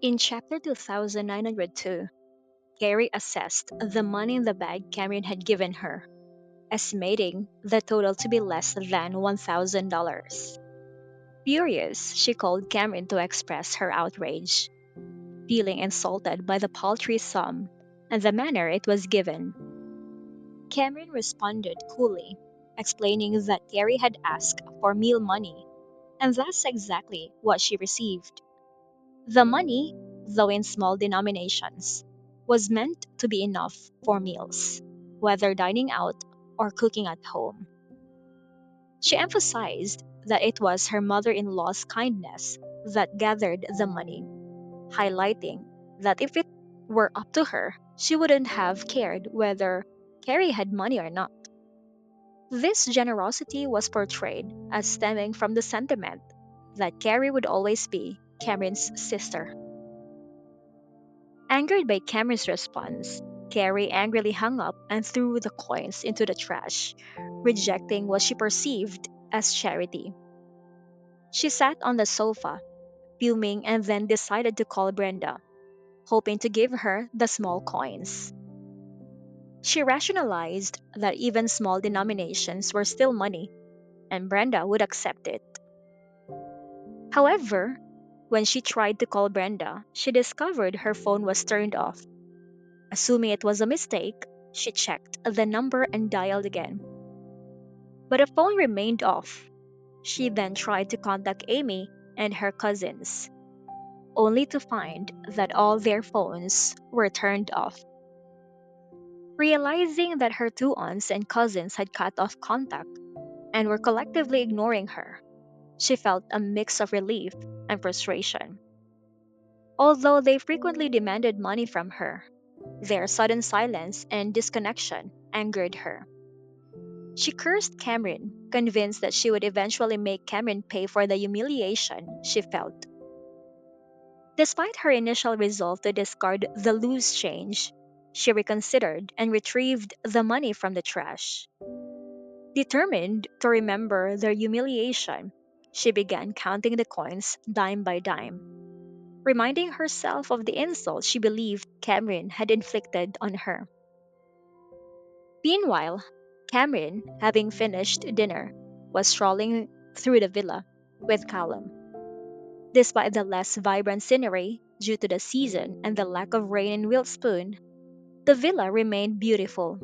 In chapter 2902, Carrie assessed the money in the bag Cameron had given her, estimating the total to be less than $1,000. Furious, she called Cameron to express her outrage, feeling insulted by the paltry sum and the manner it was given. Cameron responded coolly, explaining that Carrie had asked for meal money, and that's exactly what she received. The money, though in small denominations, was meant to be enough for meals, whether dining out or cooking at home. She emphasized that it was her mother in law's kindness that gathered the money, highlighting that if it were up to her, she wouldn't have cared whether Carrie had money or not. This generosity was portrayed as stemming from the sentiment that Carrie would always be Cameron's sister. Angered by Cameron's response, Carrie angrily hung up and threw the coins into the trash, rejecting what she perceived as charity. She sat on the sofa, fuming, and then decided to call Brenda, hoping to give her the small coins. She rationalized that even small denominations were still money, and Brenda would accept it. However, when she tried to call Brenda, she discovered her phone was turned off. Assuming it was a mistake, she checked the number and dialed again. But the phone remained off. She then tried to contact Amy and her cousins, only to find that all their phones were turned off. Realizing that her two aunts and cousins had cut off contact and were collectively ignoring her, she felt a mix of relief and frustration. Although they frequently demanded money from her, their sudden silence and disconnection angered her. She cursed Cameron, convinced that she would eventually make Cameron pay for the humiliation she felt. Despite her initial resolve to discard the loose change, she reconsidered and retrieved the money from the trash. Determined to remember their humiliation, she began counting the coins dime by dime, reminding herself of the insult she believed Cameron had inflicted on her. Meanwhile, Cameron, having finished dinner, was strolling through the villa with Callum. Despite the less vibrant scenery due to the season and the lack of rain in Wiltspoon, the villa remained beautiful.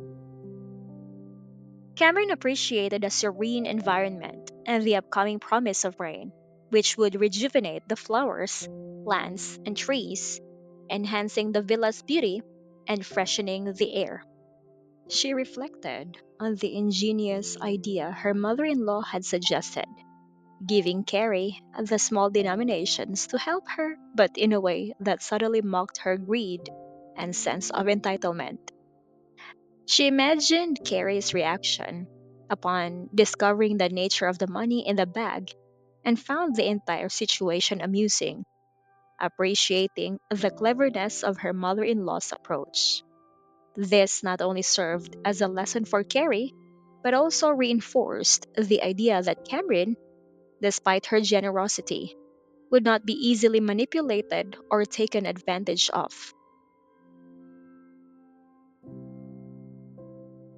Cameron appreciated the serene environment and the upcoming promise of rain, which would rejuvenate the flowers, plants, and trees, enhancing the villa's beauty and freshening the air. She reflected on the ingenious idea her mother in law had suggested, giving Carrie the small denominations to help her, but in a way that subtly mocked her greed and sense of entitlement. She imagined Carrie's reaction upon discovering the nature of the money in the bag and found the entire situation amusing, appreciating the cleverness of her mother in law's approach. This not only served as a lesson for Carrie, but also reinforced the idea that Cameron, despite her generosity, would not be easily manipulated or taken advantage of.